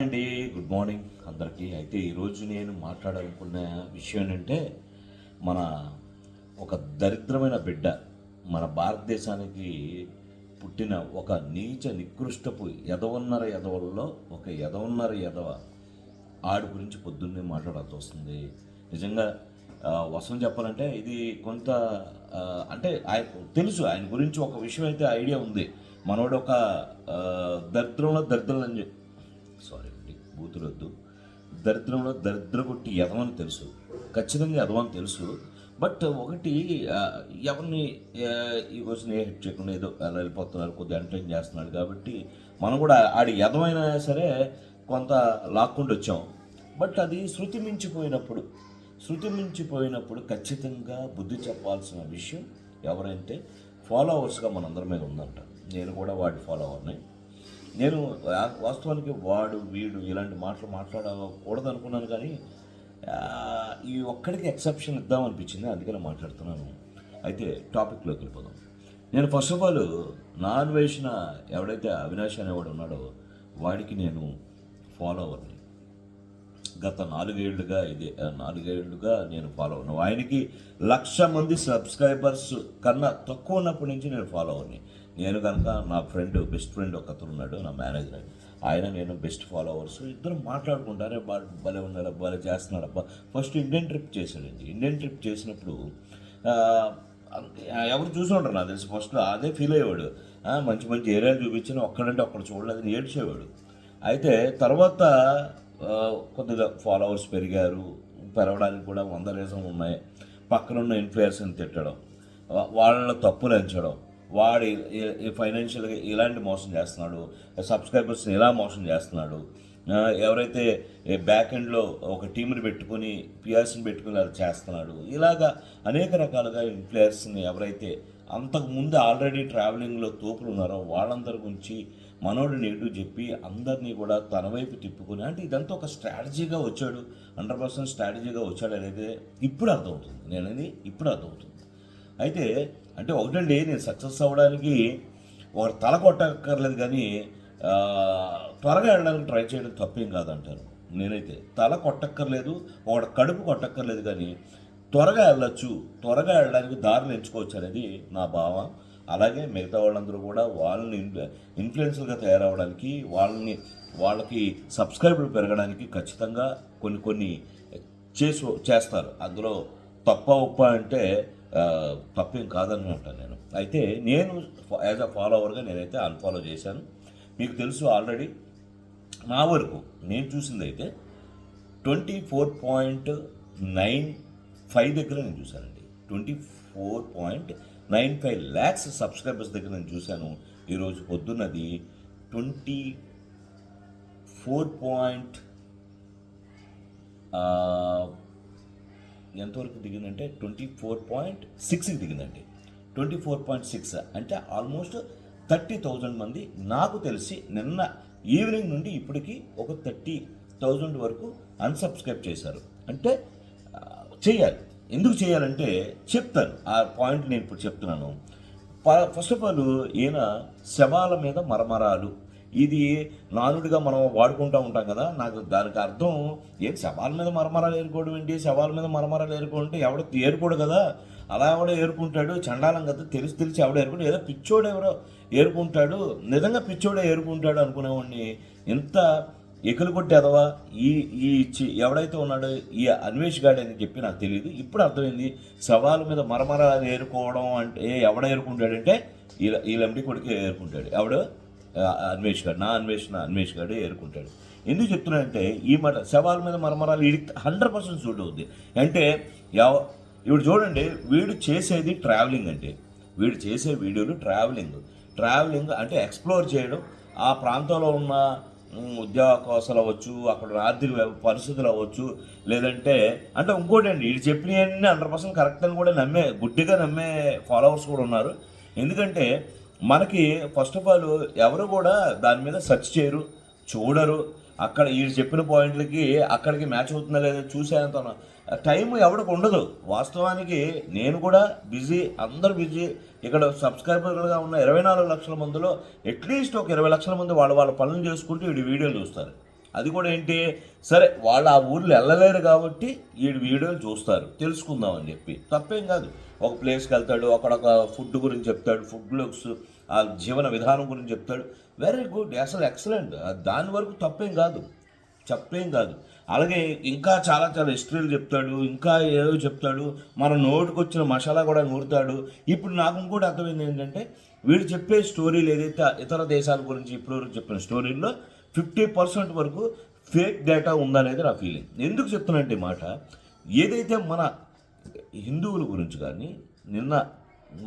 అండి, good morning అందరికీ. అయితే ఈరోజు నేను మాట్లాడాలనుకున్న విషయం ఏంటంటే, మన ఒక దరిద్రమైన బిడ్డ, మన భారతదేశానికి పుట్టిన ఒక నీచ నికృష్టపు ఎదవన్నర ఎదవల్లో ఒక ఎదవన్నర ఎదవ ఆడి గురించి పొద్దున్నే మాట్లాడాల్సి వస్తుంది. నిజంగా వసనం చెప్పాలంటే ఇది కొంత అంటే ఆయన తెలుసు, ఆయన గురించి ఒక విషయం అయితే ఐడియా ఉంది. మనోడు ఒక దరిద్రంలో దరిద్రం అని సారీ అండి, బూతులొద్దు. దరిద్రంలో దరిద్ర కొట్టి ఎదవని తెలుసు, ఖచ్చితంగా ఎదవని తెలుసు. బట్ ఒకటి ఎవరిని ఈ క్వశ్చన్ ఏ హిట్ చేయకుండా ఏదో అలా వెళ్ళిపోతున్నారు, కొద్దిగా ఎంటర్టైన్ చేస్తున్నాడు కాబట్టి మనం కూడా ఆడి ఎదవైనా సరే కొంత లాక్కుండా వచ్చాం. బట్ అది శృతి మించిపోయినప్పుడు ఖచ్చితంగా బుద్ధి చెప్పాల్సిన విషయం ఎవరైతే ఫాలోవర్స్గా మనందరి మీద ఉందంట. నేను కూడా వాడి ఫాలోవర్ని. నేను వాస్తవానికి వాడు వీడు ఇలాంటి మాటలు మాట్లాడకూడదు అనుకున్నాను, కానీ ఈ ఒక్కడికి ఎక్సెప్షన్ ఇద్దామనిపించింది, అందుకని మాట్లాడుతున్నాను. అయితే టాపిక్లోకి వెళ్ళిపోదాం. నేను ఫస్ట్ ఆఫ్ ఆల్ నాన్ వేసిన ఎవడైతే అవినాష్ అనేవాడు ఉన్నాడో వాడికి నేను ఫాలోవర్ని. గత 4 ఏళ్ళుగా నేను ఫాలో ఉన్నాను. ఆయనకి 1,00,000 మంది సబ్స్క్రైబర్స్ కన్నా తక్కువ ఉన్నప్పటి నుంచి నేను ఫాలోవర్ని. నేను కనుక నా బెస్ట్ ఫ్రెండ్ ఒక అతను ఉన్నాడు, నా మేనేజర్, ఆయన నేను బెస్ట్ ఫాలోవర్స్. ఇద్దరు మాట్లాడుకుంటారే భలే ఉన్నాడు, భలే చేస్తున్నాడబ్బా. ఫస్ట్ ఇండియన్ ట్రిప్ చేశాడండి. ఇండియన్ ట్రిప్ చేసినప్పుడు ఎవరు చూసి ఉంటారు నాకు తెలిసి. ఫస్ట్లో అదే ఫీల్ అయ్యేవాడు. మంచి మంచి ఏరియాలు చూపించిన ఒక్కడంటే ఒక్కడు చూడలేదని ఏడ్చేవాడు. అయితే తర్వాత కొద్దిగా ఫాలోవర్స్ పెరగడానికి కూడా 100 రీజన్లు ఉన్నాయి. పక్కనున్న ఇన్ఫ్లుయెన్సర్ని తిట్టడం, వాళ్ళ తప్పులు ఎంచడం, వాడు ఫైనాన్షియల్గా ఇలాంటి మోసం చేస్తున్నాడు, సబ్స్క్రైబర్స్ని ఇలా మోసం చేస్తున్నాడు, ఎవరైతే బ్యాక్ ఎండ్లో ఒక టీంని పెట్టుకుని పిఆర్స్ని పెట్టుకుని అది చేస్తున్నాడు, ఇలాగా అనేక రకాలుగా ఇన్ఫ్లుయెన్సర్ని ఎవరైతే అంతకుముందు ఆల్రెడీ ట్రావెలింగ్లో తోపులు ఉన్నారో వాళ్ళందరి గురించి మనోడు నెగిటివ్ చెప్పి అందరినీ కూడా తన వైపు తిప్పుకొని, అంటే ఇదంతా ఒక స్ట్రాటజీగా వచ్చాడు, 100% స్ట్రాటజీగా వచ్చాడు అనేది ఇప్పుడు అర్థమవుతుంది. అయితే అంటే ఒకటండి, నేను సక్సెస్ అవ్వడానికి ఒక తల కొట్టక్కర్లేదు, కానీ త్వరగా వెళ్ళడానికి ట్రై చేయడం తప్పేం కాదంటారు. నేనైతే తల కొట్టక్కర్లేదు, ఒక కడుపు కొట్టక్కర్లేదు, కానీ త్వరగా వెళ్ళడానికి దారులు ఎంచుకోవచ్చు అనేది నా భావం. అలాగే మిగతా వాళ్ళందరూ కూడా వాళ్ళని ఇన్ఫ్లుయెన్సర్గా తయారవడానికి, వాళ్ళకి సబ్స్క్రైబర్లు పెరగడానికి ఖచ్చితంగా కొన్ని చేస్తారు. అందులో ఉప్ప అంటే తప్పేం కాదని అంటాను నేను. అయితే నేను యాజ్ అ ఫాలోవర్గా నేనైతే అన్ఫాలో చేశాను. మీకు తెలుసు ఆల్రెడీ. నా వరకు నేను చూసింది అయితే 24.95 దగ్గర నేను చూశానండి. 24.95 lakhs సబ్స్క్రైబర్స్ దగ్గర నేను చూశాను. ఈరోజు పొద్దున్నది 24 ఎంతవరకు దిగిందంటే 24.6కి దిగిందండి. 24.6 అంటే ఆల్మోస్ట్ 30,000 మంది నాకు తెలిసి నిన్న ఈవినింగ్ నుండి ఇప్పటికి ఒక 30,000 వరకు అన్సబ్స్క్రైబ్ చేశారు. అంటే చేయాలి. ఎందుకు చేయాలంటే చెప్తాను, ఆ పాయింట్ నేను ఇప్పుడు చెప్తున్నాను. ఫస్ట్ ఆఫ్ ఆల్ ఈయన శవాల మీద మరమరాలు, ఇది నానుడిగా మనం వాడుకుంటూ ఉంటాం కదా. నాకు దానికి అర్థం ఏంటి, శవాల మీద మరమరాలు ఏరుకోవడం ఏంటి? శవాల మీద మరమరాలు ఏరుకుంటే ఎవడో ఏరుకోడు కదా, అలా ఎవడో ఏరుకుంటాడు, చండాలం కదా, తెలిసి ఎవడో ఏరుకుంటాడు, ఏదో పిచ్చోడు ఎవరో ఏరుకుంటాడు, నిజంగా పిచ్చోడే ఏరుకుంటాడు అనుకునేవాడిని. ఇంత ఎకులు కొట్టేదవా ఎవడైతే ఉన్నాడో ఈ అన్వేష్ గాడి అని చెప్పి నాకు తెలియదు. ఇప్పుడు అర్థమైంది, శవాల మీద మరమరాలు ఏరుకోవడం అంటే ఎవడ ఏరుకుంటాడంటే వీళ్ళండి కొడుకు ఏరుకుంటాడు. ఎవడు? అన్వేష్ గాడు ఏరుకుంటాడు. ఎందుకు చెప్తున్నాడంటే ఈ మాట, శవాల మీద మరమరాలు వీడికి 100% సూట్ అవుద్ది. అంటే ఇప్పుడు చూడండి, వీడు చేసేది ట్రావెలింగ్. అంటే వీడు చేసే వీడియోలు ట్రావెలింగ్ అంటే ఎక్స్ప్లోర్ చేయడం, ఆ ప్రాంతంలో ఉన్న ఉద్యోగావకాశాలు అవ్వచ్చు, అక్కడ ఆర్థిక పరిస్థితులు అవ్వచ్చు, లేదంటే అంటే ఇంకోటి అండి, వీడు చెప్పినవన్నీ 100% కరెక్ట్ అని కూడా గుడ్డిగా నమ్మే ఫాలోవర్స్ కూడా ఉన్నారు. ఎందుకంటే మనకి ఫస్ట్ ఆఫ్ ఆల్ ఎవరు కూడా దాని మీద సెర్చ్ చేయరు, చూడరు. అక్కడ వీడు చెప్పిన పాయింట్లకి అక్కడికి మ్యాచ్ అవుతుందా లేదా చూసేంత టైం ఎవరికి ఉండదు. వాస్తవానికి నేను కూడా బిజీ, అందరూ బిజీ. ఇక్కడ సబ్స్క్రైబర్లుగా ఉన్న 24 లక్షల మందిలో అట్లీస్ట్ ఒక 20 లక్షల మంది వాళ్ళ పనులు చేసుకుంటూ వీడియోలు చూస్తారు. అది కూడా ఏంటి, సరే వాళ్ళు ఆ ఊర్లో వెళ్ళలేరు కాబట్టి వీడియోలు చూస్తారు, తెలుసుకుందాం అని చెప్పి. తప్పేం కాదు. ఒక ప్లేస్కి వెళ్తాడు, అక్కడ ఒక ఫుడ్ గురించి చెప్తాడు, ఫుడ్ లుక్స్, ఆ జీవన విధానం గురించి చెప్తాడు. వెరీ గుడ్, అసలు ఎక్సలెంట్. దాని వరకు తప్పేం కాదు. అలాగే ఇంకా చాలా చాలా హిస్టరీలు చెప్తాడు, ఇంకా ఏదో చెప్తాడు, మన నోటికి వచ్చిన మసాలా కూడా నూరుతాడు. ఇప్పుడు నాకు ఇంకోటి అర్థమైంది ఏంటంటే, వీడు చెప్పే స్టోరీలు ఏదైతే ఇతర దేశాల గురించి ఇప్పటివరకు చెప్పిన స్టోరీల్లో 50% వరకు ఫేక్ డేటా ఉందనేది నా ఫీలింగ్. ఎందుకు చెప్తున్నట్టు ఈ మాట, ఏదైతే మన హిందువుల గురించి కానీ, నిన్న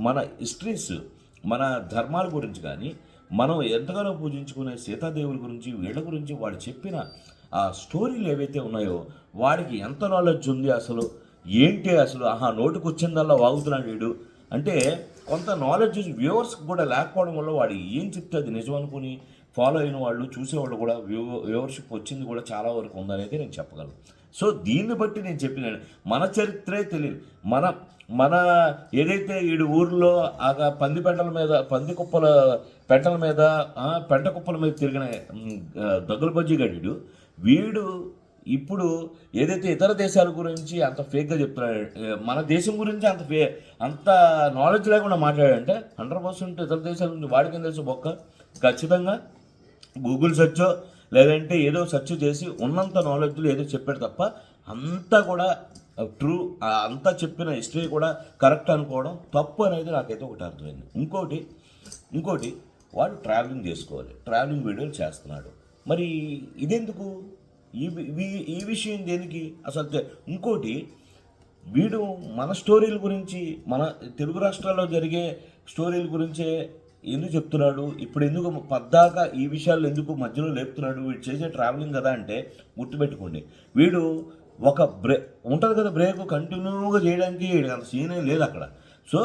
మన హిస్టరీస్, మన ధర్మాల గురించి కానీ, మనం ఎంతగానో పూజించుకునే సీతాదేవుల గురించి, వీళ్ళ గురించి వాడు చెప్పిన ఆ స్టోరీలు ఏవైతే ఉన్నాయో, వాడికి ఎంత నాలెడ్జ్ ఉంది అసలు, ఏంటి అసలు, నోటికి వచ్చిందల్లా వాగుతున్నాడు వీడు అంటే, కొంత నాలెడ్జ్ వ్యూవర్స్కి కూడా లేకపోవడం వల్ల వాడు ఏం చెప్తే అది నిజం అనుకుని ఫాలో అయిన వాళ్ళు, చూసేవాళ్ళు కూడా వ్యూవర్షిప్ వచ్చింది కూడా చాలా వరకు ఉందనేది నేను చెప్పగలను. సో దీన్ని బట్టి నేను చెప్పినాను, మన చరిత్రే తెలియదు. మన ఏదైతే వీడి ఊర్లో పంది పెంటల మీద పెంట కుప్పల మీద తిరిగిన దొంగల బజ్జీ గడ్డు వీడు ఇప్పుడు ఏదైతే ఇతర దేశాల గురించి అంత ఫేక్గా చెప్తున్నాడు, మన దేశం గురించి అంత నాలెడ్జ్ లేకుండా మాట్లాడాడంటే 100% ఇతర దేశాల గురించి వాడికి ఏం తెలుసు బొక్క. ఖచ్చితంగా గూగుల్ సెర్చో లేదంటే ఏదో సెర్చ్ చేసి ఉన్నంత నాలెడ్జ్లో ఏదో చెప్పాడు తప్ప అంతా కూడా ట్రూ, అంతా చెప్పిన హిస్టరీ కూడా కరెక్ట్ అనుకోవడం తప్పు అనేది నాకైతే ఒకటి అర్థమైంది. ఇంకోటి వాడు ట్రావెలింగ్ చేసుకోవాలి, ట్రావెలింగ్ వీడియోలు చేస్తున్నాడు. మరి ఇదెందుకు, ఈ విషయం దేనికి అసలు? ఇంకోటి, వీడు మన స్టోరీల గురించి, మన తెలుగు రాష్ట్రాల్లో జరిగే స్టోరీల గురించే ఎందుకు చెప్తున్నాడు, ఇప్పుడు ఎందుకు పద్దాక ఈ విషయాలు ఎందుకు మధ్యలో లేపుతున్నాడు, వీడు చేసే ట్రావెలింగ్ కదా అంటే గుర్తుపెట్టుకోండి, వీడు ఒక ఉంటుంది కదా బ్రేక్ కంటిన్యూగా చేయడానికి అంత సీనే లేదు అక్కడ. సో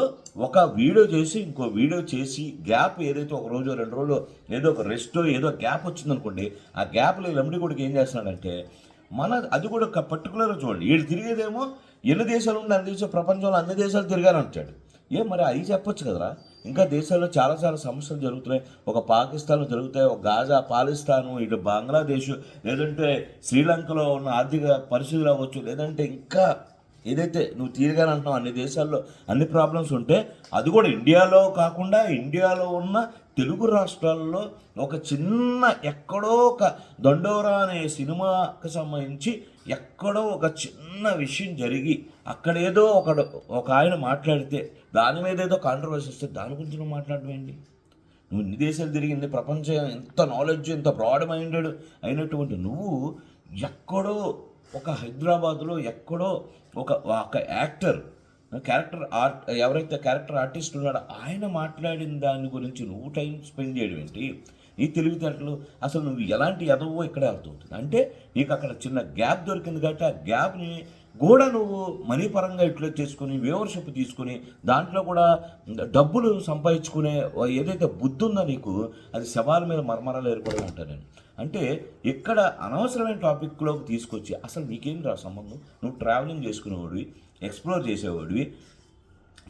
ఒక వీడియో చేసి ఇంకో వీడియో చేసి గ్యాప్ ఏదైతే ఒక రోజు 2 రోజులు ఏదో ఒక రెస్టో ఏదో గ్యాప్ వచ్చిందనుకోండి, ఆ గ్యాప్లో లమ్డి కొడుకు ఏం చేస్తున్నాడంటే అది కూడా పర్టికులర్గా చూడండి, వీడు తిరిగేదేమో ఎన్ని దేశాలు ఉంది అన్ని దేశాలు, ప్రపంచంలో అన్ని దేశాలు తిరిగానంటాడు. మరి అవి చెప్పొచ్చు కదరా, ఇంకా దేశాల్లో చాలా చాలా సమస్యలు జరుగుతున్నాయి. ఒక పాకిస్తాన్లో జరుగుతాయి, ఒక గాజా, పాలిస్తాను, ఇటు బంగ్లాదేశ్, లేదంటే శ్రీలంకలో ఉన్న ఆర్థిక పరిస్థితులు అవ్వచ్చు, లేదంటే ఇంకా ఏదైతే నువ్వు తీరగానంటున్నావు అన్ని దేశాల్లో అన్ని ప్రాబ్లమ్స్ ఉంటే, అది కూడా ఇండియాలో కాకుండా ఇండియాలో ఉన్న తెలుగు రాష్ట్రాల్లో ఒక చిన్న ఎక్కడో ఒక దండోరా అనే సినిమాకి సంబంధించి ఎక్కడో ఒక చిన్న విషయం జరిగి అక్కడేదో ఒక ఆయన మాట్లాడితే దాని మీద ఏదో కాంట్రవర్సీ వస్తే దాని గురించి నువ్వు మాట్లాడడం ఏంటి? నువ్వు ఇన్ని దేశాలు తిరిగింది, ప్రపంచం ఎంత నాలెడ్జ్, ఎంత బ్రాడ్ మైండెడ్ అయినటువంటి నువ్వు ఎక్కడో ఒక హైదరాబాద్లో ఎక్కడో ఒక క్యారెక్టర్ ఎవరైతే క్యారెక్టర్ ఆర్టిస్ట్ ఉన్నాడో ఆయన మాట్లాడిన దాని గురించి నువ్వు టైం స్పెండ్ చేయడం ఏంటి? నీ తెలివితేటలు అసలు నువ్వు ఎలాంటి ఎదవో ఇక్కడే అర్థమవుతుంది. అంటే నీకు అక్కడ చిన్న గ్యాప్ దొరికింది కాబట్టి ఆ గ్యాప్ని కూడా నువ్వు మనీ పరంగా ఇట్లా చేసుకుని వ్యూవర్షిప్ తీసుకుని దాంట్లో కూడా డబ్బులు సంపాదించుకునే ఏదైతే బుద్ధి ఉందో నీకు, అది శవాల మీద మర్మరాలు ఏర్పడి ఉంటాను నేను. అంటే ఇక్కడ అనవసరమైన టాపిక్లోకి తీసుకొచ్చి అసలు నీకేం రా సంబంధం? నువ్వు ట్రావెలింగ్ చేసుకునేవాడివి, ఎక్స్ప్లోర్ చేసేవాడివి,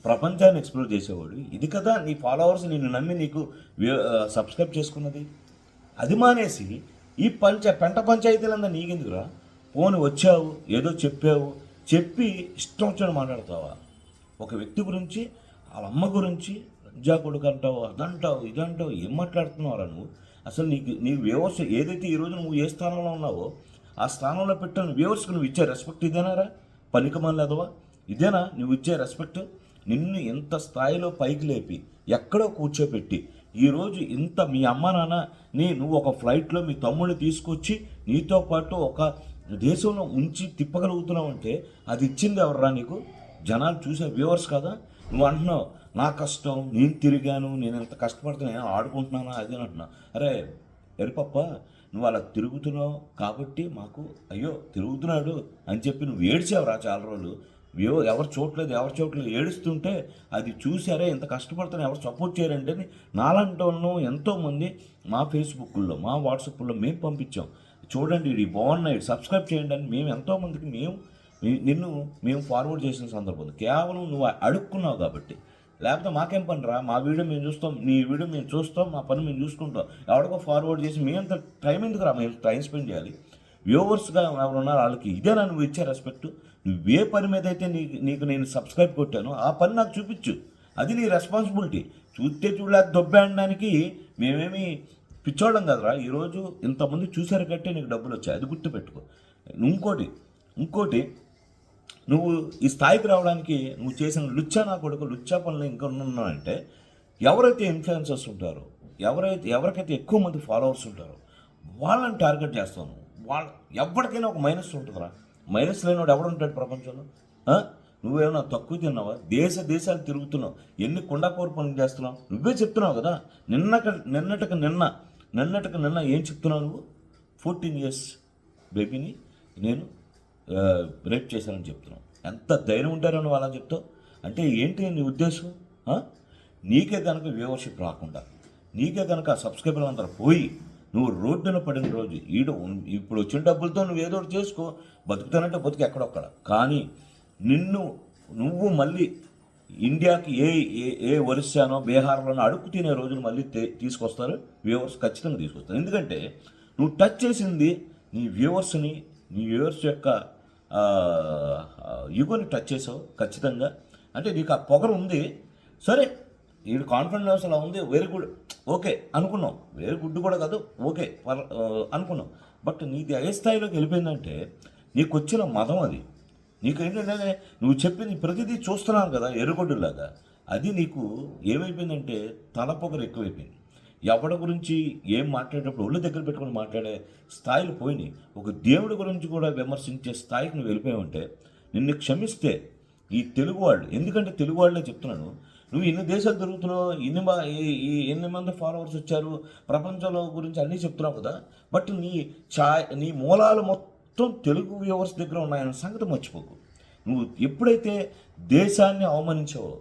ప్రపంచాన్ని ఎక్స్ప్లోర్ చేసేవాడివి. ఇది కదా నీ ఫాలోవర్స్ నిన్ను నమ్మి నీకు సబ్స్క్రైబ్ చేసుకున్నది. అది మానేసి ఈ పెంట పంచాయతీలంతా నీకెందుకురా? పోను వచ్చావు, ఏదో చెప్పి ఇష్టం వచ్చిన మాట్లాడతావా? ఒక వ్యక్తి గురించి, వాళ్ళ అమ్మ గురించి రజ్జా కొడుకు అంటావు, అదంటావు, ఇదంటావు, ఏం మాట్లాడుతున్నావురా నువ్వు? అసలు నీ వ్యూవర్స్ ఏదైతే ఈరోజు నువ్వు ఏ స్థానంలో ఉన్నావో ఆ స్థానంలో పెట్టిన వ్యూవర్స్కి నువ్వు ఇచ్చే రెస్పెక్ట్ ఇదేనారా? పనికిమాలినదవా? ఇదేనా నువ్వు ఇచ్చే రెస్పెక్ట్? నిన్ను ఎంత స్థాయిలో పైకి లేపి ఎక్కడో కూర్చోపెట్టి ఈరోజు ఇంత మీ అమ్మ నాన్న నువ్వు ఒక ఫ్లైట్లో మీ తమ్ముడిని తీసుకొచ్చి నీతో పాటు ఒక దేశంలో ఉంచి తిప్పగలుగుతున్నావు అంటే అది ఇచ్చింది ఎవర్రా నీకు? జనాలు చూసే వ్యూవర్స్ కదా. నువ్వు అంటున్నావు నా కష్టం, నేను తిరిగాను, నేను ఎంత కష్టపడుతున్నా, ఆడుకుంటున్నానా అది అంటున్నావు. అరే ఎరిపప్ప, నువ్వు అలా తిరుగుతున్నావు కాబట్టి మాకు అయ్యో తిరుగుతున్నాడు అని చెప్పి నువ్వు ఏడ్చావురా చాలా రోజులు. ఎవరు చూడలేదు ఏడుస్తుంటే అది చూసారే ఎంత కష్టపడుతున్నా ఎవరు సపోర్ట్ చేయరంటే నాలాంటి వాళ్ళను ఎంతోమంది మా ఫేస్బుక్లో, మా వాట్సాప్లో మేము పంపించాం. చూడండి ఇది బాగున్నాయి, సబ్స్క్రైబ్ చేయండి అని మేము ఎంతోమందికి మేము ఫార్వర్డ్ చేసిన సందర్భం. కేవలం నువ్వు అడుక్కున్నావు కాబట్టి, లేకపోతే మాకేం పని రా, మా వీడియో మేము చూస్తాం, నీ వీడియో మేము చూస్తాం, మా పని మేము చూసుకుంటాం, ఎవరికో ఫార్వర్డ్ చేసి మేమంత టైం ఎందుకు రా, మేము టైం స్పెండ్ చేయాలి. వ్యూవర్స్గా ఎవరు ఉన్నారు వాళ్ళకి ఇదేనా నువ్వు ఇచ్చే రెస్పెక్ట్? నువ్వే పని మీద అయితే నీకు నేను సబ్స్క్రైబ్ కొట్టాను ఆ పని నాకు చూపించు, అది నీ రెస్పాన్సిబిలిటీ. చూస్తే చూడలేక దొబ్బేయడానికి మేమేమి పిచ్చోళ్ళం కదరా. ఈరోజు ఇంతమంది చూసారు కట్టే నీకు డబ్బులు వచ్చాయి, అది గుర్తుపెట్టుకో. ఇంకోటి నువ్వు ఈ స్థాయికి రావడానికి నువ్వు చేసిన లుచ్చా నా కొడుకు లుచ్చా పనులు ఇంకా ఉన్నాయంటే, ఎవరైతే ఇన్ఫ్లుయెన్సర్స్ ఉంటారో, ఎవరికైతే ఎక్కువ మంది ఫాలోవర్స్ ఉంటారో వాళ్ళని టార్గెట్ చేస్తాను. ఎవరికైనా ఒక మైనస్ ఉంటుందిరా. మైనస్ లేనివాడు ఎవడుంటాడు ప్రపంచంలో? నువ్వేమన్నా తక్కువ తిన్నావా? దేశాలు తిరుగుతున్నావు, ఎన్ని కుండకోరు పనులు చేస్తున్నావు, నువ్వే చెప్తున్నావు కదా. నిన్నటికి నిన్న ఏం చెప్తున్నావు నువ్వు? 14 years బేబీని నేను రేప్ చేశానని చెప్తున్నావు. ఎంత ధైర్యం ఉంటారో నువ్వు అలా చెప్తావు అంటే ఏంటి నీ ఉద్దేశం? నీకే కనుక వ్యూవర్షిప్ రాకుండా, నీకే కనుక సబ్స్క్రైబర్లు అందరూ పోయి నువ్వు రోడ్డున పడిన రోజు ఇప్పుడు వచ్చిన డబ్బులతో నువ్వు ఏదో ఒకటి చేసుకో, బతుకుతానంటే బతుకు ఎక్కడొక్కడ. కానీ నువ్వు మళ్ళీ ఇండియాకి ఏ ఒరిస్సానో బీహార్లోనో అడుక్కు తినే రోజులు మళ్ళీ తీసుకొస్తారు వ్యూవర్స్, ఖచ్చితంగా తీసుకొస్తారు. ఎందుకంటే నువ్వు టచ్ చేసింది నీ వ్యూవర్స్ యొక్క యుగోని టచ్ చేసావు ఖచ్చితంగా. అంటే నీకు ఆ పొగరు ఉంది, సరే ఈ కాన్ఫిడెన్స్ అలా ఉంది, వెరీ గుడ్, ఓకే అనుకున్నాం. వెరీ గుడ్ కూడా కాదు, ఓకే అనుకున్నాం. బట్ నీది ఏ స్థాయిలోకి వెళ్ళిపోయిందంటే నీకు వచ్చిన మదం అది. నీకు ఏంటంటే నువ్వు చెప్పింది ప్రతిదీ చూస్తున్నాను కదా ఎర్రగొడ్డులాగా, అది నీకు ఏమైపోయిందంటే తలపొగరు ఎక్కువైపోయింది. ఎవడి గురించి ఏం మాట్లాడేటప్పుడు ఒళ్ళు దగ్గర పెట్టుకుని మాట్లాడే స్థాయిలు పోయినాయి. ఒక దేవుడి గురించి కూడా విమర్శించే స్థాయికి నువ్వు వెళ్ళిపోయావంటే నిన్ను క్షమిస్తే ఈ తెలుగు వాళ్ళు, ఎందుకంటే తెలుగు వాళ్ళే చెప్తున్నాను, నువ్వు ఎన్ని దేశాలు తిరుగుతున్నావు, ఎన్ని మంది ఫాలోవర్స్ వచ్చారు, ప్రపంచంలో గురించి అన్నీ చెప్తున్నావు కదా. బట్ నీ మూలాలు మొత్తం తెలుగు వ్యూవర్స్ దగ్గర ఉన్నాయన్న సంగతి మర్చిపోకు. నువ్వు ఎప్పుడైతే దేశాన్ని అవమానించావో,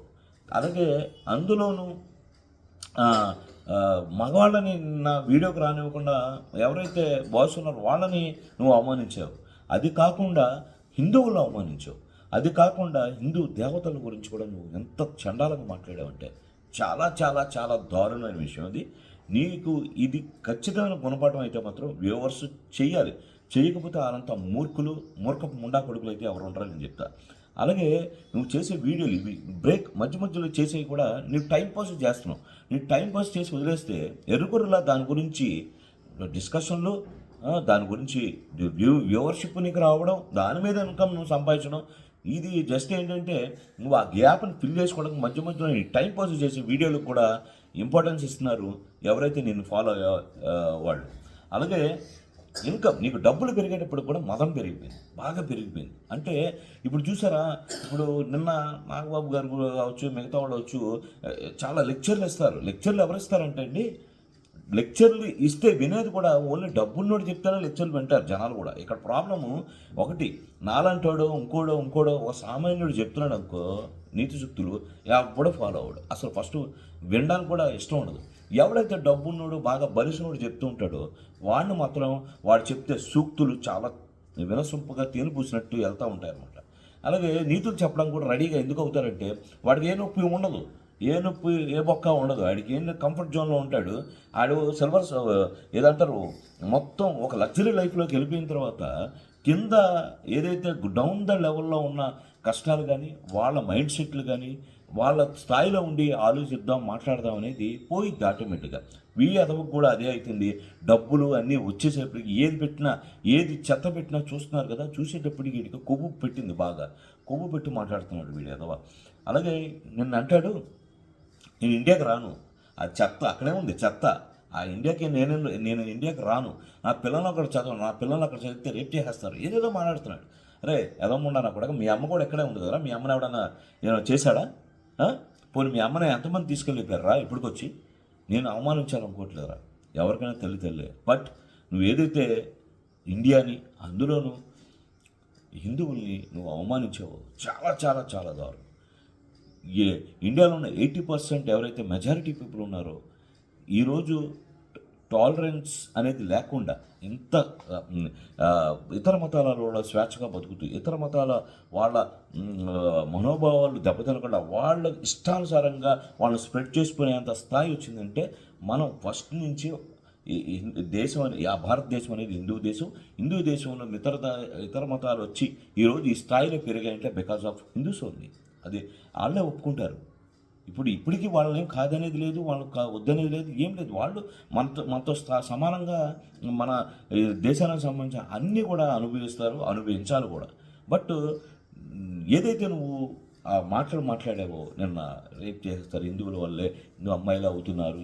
అలాగే అందులోనూ మగవాళ్ళని నా వీడియోకి రానివ్వకుండా ఎవరైతే బాయ్స్ ఉన్నారో వాళ్ళని నువ్వు అవమానించావు. అది కాకుండా హిందువులను అవమానించావు. అది కాకుండా హిందూ దేవతల గురించి కూడా నువ్వు ఎంత చండాలంగా మాట్లాడావంటే చాలా చాలా చాలా దారుణమైన విషయం అది. నీకు ఇది ఖచ్చితమైన గుణపాఠం అయితే మాత్రం వ్యూవర్స్ చెయ్యాలి. చేయకపోతే వాళ్ళంతా మూర్ఖపు ముండా కొడుకులు అయితే ఎవరు ఉంటారని నేను చెప్తా. అలాగే నువ్వు చేసే వీడియోలు ఇవి మధ్య మధ్యలో చేసేవి కూడా నువ్వు టైంపాస్ చేస్తున్నావు. నీ టైంపాస్ చేసి వదిలేస్తే ఎరుకురులా దాని గురించి డిస్కషన్లు, దాని గురించి వ్యూవర్షిప్ నీకు రావడం, దాని మీద ఇన్కమ్ నువ్వు సంపాదించడం, ఇది జస్ట్ ఏంటంటే నువ్వు ఆ గ్యాప్ని ఫిల్ చేసుకోవడానికి మధ్య మధ్యలో నీ టైంపాస్ చేసే వీడియోలకు కూడా ఇంపార్టెన్స్ ఇస్తున్నారు ఎవరైతే నేను ఫాలో వాళ్ళు. అలాగే ఇన్కమ్ నీకు డబ్బులు పెరిగేటప్పుడు కూడా మదం పెరిగిపోయింది, బాగా పెరిగిపోయింది. అంటే ఇప్పుడు చూసారా, ఇప్పుడు నిన్న నాగబాబు గారు కావచ్చు, మిగతా వాళ్ళు కావచ్చు, చాలా లెక్చర్లు ఇస్తారు. లెక్చర్లు ఎవరు ఇస్తారంటే అండి, లెక్చర్లు ఇస్తే వినేది కూడా ఓన్లీ డబ్బున్నోడు చెప్తేనే లెక్చర్లు వింటారు జనాలు కూడా. ఇక్కడ ప్రాబ్లము ఒకటి, నాలంటోడో ఇంకోడో ఒక సామాన్యుడు చెప్తున్నాడు అనుకో నీతి సూక్తులు, ఎవడో ఫాలో అవ్వడు. అసలు ఫస్ట్ వినడానికి కూడా ఇష్టం ఉండదు. ఎవడైతే డబ్బున్నోడు బాగా బలిసినోడు చెప్తూ ఉంటాడో వాడిని మాత్రం వాడు చెప్తే సూక్తులు చాలా వినసొంపుగా తేను పూసినట్టు వెళ్తూ ఉంటాయన్నమాట. అలాగే నీతులు చెప్పడం కూడా రెడీగా ఎందుకు అవుతారంటే వాడికి ఏ నొప్పి ఉండదు, ఏ బొక్క ఉండదు, ఆడికి ఏం కంఫర్ట్ జోన్లో ఉంటాడు. ఆడు సిల్వర్స్ ఏదంటారు మొత్తం ఒక లగ్జరీ లైఫ్లోకి వెళ్ళిపోయిన తర్వాత కింద ఏదైతే డౌన్ ద లెవెల్లో ఉన్న కష్టాలు కానీ, వాళ్ళ మైండ్ సెట్లు కానీ, వాళ్ళ స్థాయిలో ఉండి ఆలోచిద్దాం మాట్లాడదాం అనేది పోయిద్ది ఆటోమేటిక్గా. అదవకు కూడా అదే అవుతుంది. డబ్బులు అన్నీ వచ్చేసేపటికి ఏది చెత్త పెట్టినా చూస్తున్నారు కదా, చూసేటప్పటికి వీడికి కొవ్వు పెట్టింది, బాగా కొవ్వు పెట్టి మాట్లాడుతున్నాడు వీడి అదవ. అలాగే నిన్న అంటాడు నేను ఇండియాకి రాను, ఆ చెత్త అక్కడే ఉంది చెత్త, ఆ ఇండియాకి నేను ఇండియాకి రాను, నా పిల్లలు అక్కడ చదివితే రేప్ చేసేస్తారు, ఏదేదో మాట్లాడుతున్నాడు. అరే ఎదమ్ముండా నా కూడా, మీ అమ్మ కూడా ఎక్కడే ఉంది కదరా, మీ అమ్మని ఎవడన్నా ఏమైనా చేశాడా? పోనీ మీ అమ్మని ఎంతమంది తీసుకెళ్ళిపోయారా ఇప్పటికొచ్చి? నేను అవమానించాలనుకోవట్లేదురా, ఎవరికైనా తల్లి. బట్ నువ్వు ఏదైతే ఇండియాని అందులోనూ హిందువుల్ని నువ్వు అవమానించావో చాలా చాలా చాలా దారుణం. ఇండియాలో ఉన్న 80% ఎవరైతే మెజారిటీ పీపుల్ ఉన్నారో ఈరోజు టాలరెన్స్ అనేది లేకుండా ఇంత ఇతర మతాల వాళ్ళ స్వేచ్ఛగా బతుకుతూ ఇతర మతాల వాళ్ళ మనోభావాలు దెబ్బతినకుండా వాళ్ళ ఇష్టానుసారంగా వాళ్ళని స్ప్రెడ్ చేసుకునేంత స్థాయి వచ్చిందంటే మనం ఫస్ట్ నుంచి ఈ దేశం ఆ భారతదేశం అనేది హిందూ దేశంలో ఇతర మతాలు వచ్చి ఈరోజు ఈ స్థాయిలో పెరిగాయంటే బికాస్ ఆఫ్ హిందూస్ ఓన్లీ. అది వాళ్ళే ఒప్పుకుంటారు. ఇప్పటికీ వాళ్ళని కాదనేది లేదు, వాళ్ళకి వద్దనేది లేదు, ఏం లేదు. వాళ్ళు మనతో సమానంగా మన దేశానికి సంబంధించిన అన్నీ కూడా అనుభవించాలి కూడా. బట్ ఏదైతే నువ్వు ఆ మాట్లాడావో, నిన్న రేప్ చేస్తారు హిందువుల వల్లే నువ్వు అమ్మాయిలా అవుతున్నారు,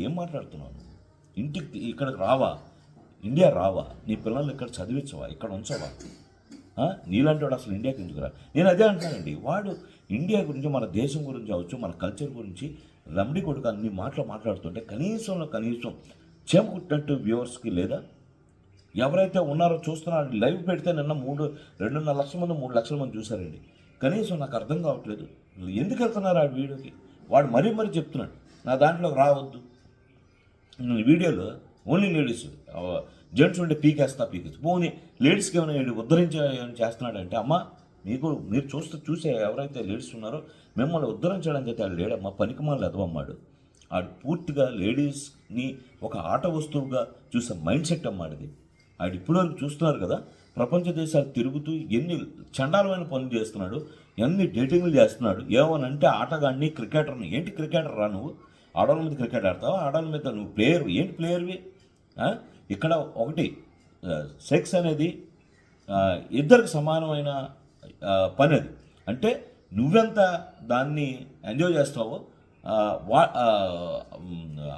ఏం మాట్లాడుతున్నావు? ఇంటికి ఇక్కడికి రావా? ఇండియా రావా? నీ పిల్లల్ని ఇక్కడ చదివించవా? ఇక్కడ ఉంచవా? నీలాంటి వాడు అసలు ఇండియాకి ఎందుకు రా? నేను అదే అంటున్నానండి. వాడు ఇండియా గురించి, మన దేశం గురించి అవచ్చు, మన కల్చర్ గురించి రమ్డి కొడుకు అన్ని మాట్లాడుతుంటే కనీసం చేమ కుట్టినట్టు వ్యూవర్స్కి లేదా? ఎవరైతే ఉన్నారో చూస్తున్నారో, లైవ్ పెడితే నిన్న 2.5 లక్షల మంది 3 లక్షల మంది చూశారండి. కనీసం నాకు అర్థం కావట్లేదు ఎందుకు వెళ్తున్నారు ఆ వీడియోకి. వాడు మరీ చెప్తున్నాడు నా దాంట్లోకి రావద్దు. వీడియోలో ఓన్లీ లేడీస్, జెంట్స్ ఉంటే పీకేస్తా పోనీ లేడీస్కి ఏమైనా ఉద్ధరించే చేస్తున్నాడంటే, అమ్మ మీరు చూసే ఎవరైతే లేడీస్ ఉన్నారో మిమ్మల్ని ఉద్ధరించడానికి అయితే ఆడు లేడమ్మా, పనికిమాలి ఎదవమ్మాడు. ఆడు పూర్తిగా లేడీస్ని ఒక ఆట వస్తువుగా చూసే మైండ్ సెట్ అమ్మాడిది. ఆడు ఇప్పటివరకు చూస్తున్నారు కదా, ప్రపంచ దేశాలు తిరుగుతూ ఎన్ని చండాలమైన పనులు చేస్తున్నాడు, ఎన్ని డేటింగ్లు చేస్తున్నాడు. ఏమనంటే ఆటగాడిని, క్రికెటర్ని. ఏంటి క్రికెటర్ రా నువ్వు? ఆడవాళ్ళ మీద క్రికెట్ ఆడతావా? ఆడవాళ్ళ మీద నువ్వు ప్లేయర్? ఏంటి ప్లేయర్వి? ఇక్కడ ఒకటి, సెక్స్ అనేది ఇద్దరికి సమానమైన పని. అది అంటే నువ్వెంత దాన్ని ఎంజాయ్ చేస్తావో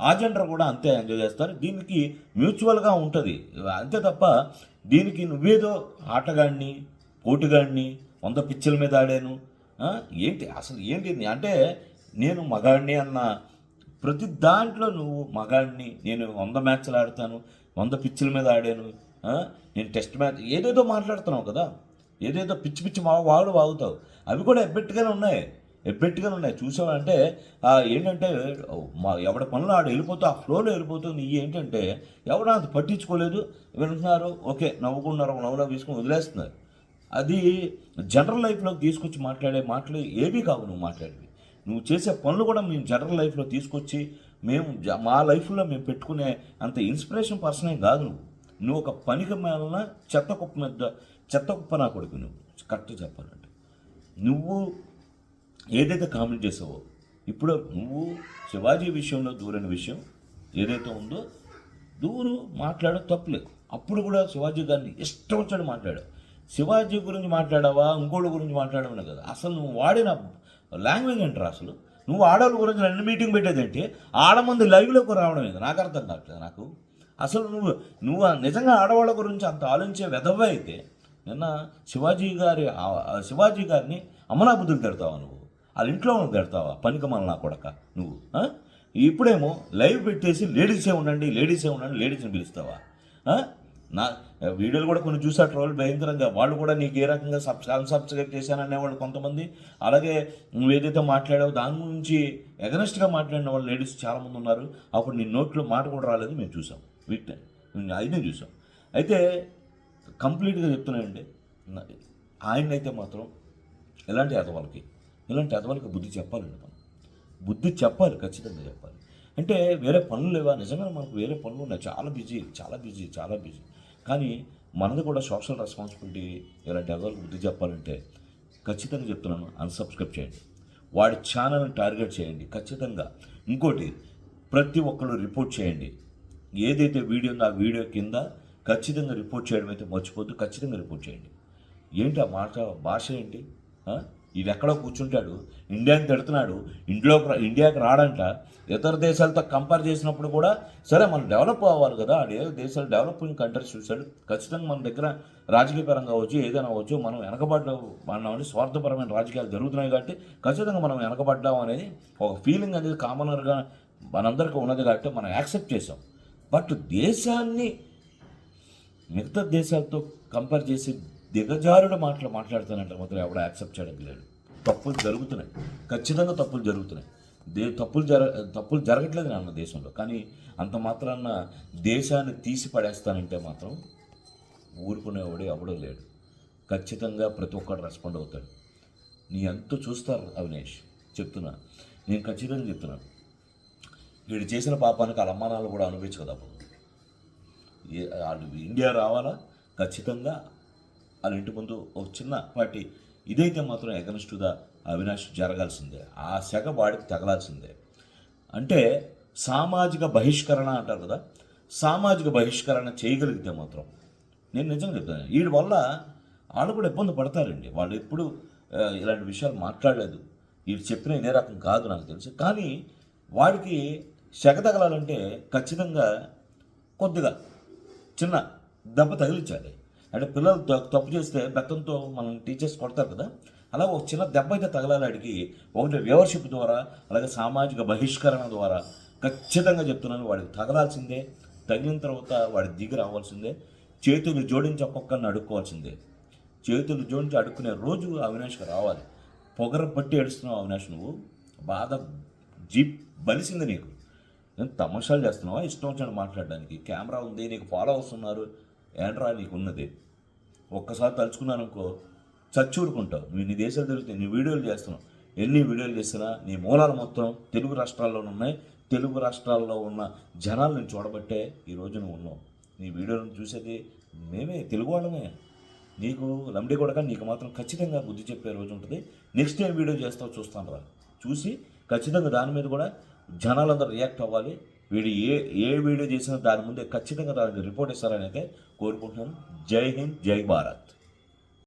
ఆ జెండర్ కూడా అంతే ఎంజాయ్ చేస్తారు. దీనికి మ్యూచువల్గా ఉంటుంది అంతే తప్ప దీనికి నువ్వేదో ఆటగాడిని, పోటుగాడిని, 100 పిచ్చల మీద ఆడాను ఏంటి అసలు ఏంటి అంటే, నేను మగాడిని అన్న ప్రతి దాంట్లో నువ్వు మగాడిని, నేను 100 మ్యాచ్లు ఆడతాను, 100 పిచ్చల మీద ఆడాను, నేను టెస్ట్ మ్యాచ్ ఏదేదో మాట్లాడుతున్నావు కదా, ఏదేదో పిచ్చి వాగుతావు. అవి కూడా ఎబ్బెట్టుగానే ఉన్నాయి. చూసావంటే ఏంటంటే ఎవడ పనులు ఆడు వెళ్ళిపోతూ ఆ ఫ్లోలో వెళ్ళిపోతూ నీ ఏంటంటే ఎవడో అది పట్టించుకోలేదు, వింటున్నారు, ఓకే నవ్వుకున్నారు, నవ్వులో తీసుకొని వదిలేస్తున్నారు. అది జనరల్ లైఫ్లోకి తీసుకొచ్చి మాట్లాడే మాటలు ఏవి కావు. నువ్వు మాట్లాడేవి, నువ్వు చేసే పనులు కూడా మేము జనరల్ లైఫ్లో తీసుకొచ్చి మా లైఫ్లో మేము పెట్టుకునే అంత ఇన్స్పిరేషన్ పర్సనే కాదు. నువ్వు ఒక పనికి మేలన చెత్త కుప్ప నా కొడుకు. నువ్వు కరెక్ట్గా చెప్పాలంటే నువ్వు ఏదైతే కామెంట్ చేసావో, ఇప్పుడు నువ్వు శివాజీ విషయంలో దూరని విషయం ఏదైతే ఉందో మాట్లాడో తప్పులేదు. అప్పుడు కూడా శివాజీ గారిని ఇష్టం వచ్చాడు మాట్లాడావు. శివాజీ గురించి మాట్లాడావా, ఇంకోళ్ళ గురించి మాట్లాడమని కదా. అసలు నువ్వు వాడిన లాంగ్వేజ్ ఏంటరా? అసలు నువ్వు ఆడవాళ్ళ గురించి 2 మీటింగ్ పెట్టేదంటే ఆడమంది లైవ్లోకి రావడం ఏదో నాకు అర్థం కావట్లేదు. నాకు అసలు నువ్వు నిజంగా ఆడవాళ్ళ గురించి అంత ఆలోచించే వెధవే అయితే నిన్న శివాజీ గారిని అమనాబుద్ధులు తిడతావా? నువ్వు వాళ్ళ ఇంట్లో తిడతావా? పనికిమాల నా కొడక నువ్వు. ఇప్పుడేమో లైవ్ పెట్టేసి లేడీసే ఉండండి లేడీస్ని పిలుస్తావా? నా వీడియోలు కూడా కొన్ని చూసా ట్రోల్ భయంకరంగా. వాళ్ళు కూడా నీకు ఏ రకంగా అన్సబ్స్క్రైబ్ చేశాననేవాళ్ళు కొంతమంది, అలాగే నువ్వు ఏదైతే మాట్లాడావో దాని గురించి ఎగనెస్ట్గా మాట్లాడిన వాళ్ళు లేడీస్ చాలామంది ఉన్నారు. అప్పుడు నీ నోట్లో మాట కూడా రాలేదు, మేము చూసాం. అయితే చూసాం. అయితే కంప్లీట్గా చెప్తున్నానండి, ఆయనైతే మాత్రం ఇలాంటి ఎదవాళ్ళకి బుద్ధి చెప్పాలండి. మనం బుద్ధి చెప్పాలి, ఖచ్చితంగా చెప్పాలి. అంటే వేరే పనులు లేవా? నిజంగా మనకు వేరే పనులు ఉన్నాయి, చాలా బిజీ. కానీ మనది కూడా సోషల్ రెస్పాన్సిబిలిటీ. ఇలాంటి ఎదవాళ్ళకి బుద్ధి చెప్పాలంటే ఖచ్చితంగా చెప్తున్నాను, అన్సబ్స్క్రైబ్ చేయండి, వాడి ఛానల్ని టార్గెట్ చేయండి ఖచ్చితంగా. ఇంకోటి, ప్రతి ఒక్కరు రిపోర్ట్ చేయండి. ఏదైతే వీడియో ఉందో ఆ వీడియో కింద ఖచ్చితంగా రిపోర్ట్ చేయడం అయితే మర్చిపోద్దు, ఖచ్చితంగా రిపోర్ట్ చేయండి. ఏంటి ఆ భాష ఏంటి? ఇది ఎక్కడో కూర్చుంటాడు, ఇండియాని తిడుతున్నాడు, ఇండియాకి రాడంట. ఇతర దేశాలతో కంపేర్ చేసినప్పుడు కూడా సరే మనం డెవలప్ అవ్వాలి కదా, అదే దేశాలు డెవలపింగ్ కంట్రీస్ చూశాడు. ఖచ్చితంగా మన దగ్గర రాజకీయ పరంగా అవ్వచ్చు, ఏదైనా అవ్వచ్చు, మనం వెనకబడ్డామని స్వార్థపరమైన రాజకీయాలు జరుగుతున్నాయి కాబట్టి ఖచ్చితంగా మనం వెనకబడ్డాం అనేది ఒక ఫీలింగ్ అనేది కామనర్గా మనందరికీ ఉన్నది కాబట్టి మనం యాక్సెప్ట్ చేసాం. బట్ దేశాన్ని మిగతా దేశాలతో కంపేర్ చేసి దిగజారుడు మాట్లాడుతానంటే మాత్రం ఎవడో యాక్సెప్ట్ చేయడం లేదు. తప్పులు జరుగుతున్నాయి, ఖచ్చితంగా తప్పులు జరుగుతున్నాయి. తప్పులు జరగట్లేదు నాన్న దేశంలో, కానీ అంత మాత్రాన దేశాన్ని తీసి పడేస్తానంటే మాత్రం ఊరుకునేవాడు ఎవడో లేడు. ఖచ్చితంగా ప్రతి ఒక్కడు రెస్పాండ్ అవుతాడు. నీ ఎంత చూస్తారు అవినేష్, చెప్తున్నా, నేను ఖచ్చితంగా చెప్తున్నాను. వీడు చేసిన పాపానికి వాళ్ళ అమ్మానాలు కూడా అనుభవించు కదా. అప్పుడు వాళ్ళు ఇండియా రావాలా, ఖచ్చితంగా వాళ్ళ ఇంటి ముందు ఒక చిన్న పార్టీ ఇదైతే మాత్రం ఎగనెస్ట్ ద అవినాష్ జరగాల్సిందే. ఆ సెగ వాడికి తగలాల్సిందే. అంటే సామాజిక బహిష్కరణ అంటారు కదా, సామాజిక బహిష్కరణ చేయగలిగితే మాత్రం నేను నిజంగా చెప్తాను, వీడి వల్ల వాళ్ళు కూడా ఇబ్బంది పడతారండి. వాళ్ళు ఎప్పుడు ఇలాంటి విషయాలు మాట్లాడలేదు, వీడు చెప్పిన ఇదే రకం కాదు నాకు తెలుసు. కానీ వాడికి సెగ తగలాలంటే ఖచ్చితంగా కొద్దిగా చిన్న దెబ్బ తగిలించాలి. అంటే పిల్లలు తప్పు చేస్తే బెత్తంతో మనం టీచర్స్ కొడతారు కదా, అలా ఒక చిన్న దెబ్బ అయితే తగలాలి వాడికి. ఒకటి వ్యూవర్షిప్ ద్వారా, అలాగే సామాజిక బహిష్కరణ ద్వారా ఖచ్చితంగా చెప్తున్నాను, వాడికి తగలాల్సిందే. తగిలిన తర్వాత వాడి దిగి రావాల్సిందే. చేతులు జోడించి ఒక్కొక్కరిని అడుక్కోవాల్సిందే. చేతులు జోడించి అడుక్కునే రోజు అవినాష్కి రావాలి. పొగర పట్టి ఏడుస్తున్నావు అవినాష్, నువ్వు బాధ జీప్ బలిసింది నీకు. నేను తమాషాలు చేస్తున్నావా ఇష్టం వచ్చినట్టు మాట్లాడడానికి? కెమెరా ఉంది, నీకు ఫాలోవర్స్ ఉన్నారు, ఏంట్రా నీకు ఉన్నది? ఒక్కసారి తలుచుకున్నాను అనుకో చచ్చూరుకుంటావు. నువ్వు ఇన్ని దేశాలు తిరుగుతాయి, నీ వీడియోలు చేస్తున్నావు. ఎన్ని వీడియోలు చేసినా నీ మూలాలు మొత్తం తెలుగు రాష్ట్రాల్లోనే ఉన్నాయి. తెలుగు రాష్ట్రాల్లో ఉన్న జనాలు నేను చూడబట్టే ఈరోజు నువ్వు ఉన్నావు. నీ వీడియోలను చూసేది మేమే, తెలుగు వాళ్ళమే. నీకు లంబడి కొడక, నీకు మాత్రం ఖచ్చితంగా బుద్ధి చెప్పే రోజు ఉంటుంది. నెక్స్ట్ ఏం వీడియో చేస్తావు చూస్తాను రా. చూసి ఖచ్చితంగా దాని మీద కూడా జనాలందరూ రియాక్ట్ అవ్వాలి. వీడు ఏ వీడియో చేసినా దాని ముందే ఖచ్చితంగా దానికి రిపోర్ట్ ఇస్తారని అయితే కోరుకుంటున్నాను. జై హింద్, జై భారత్.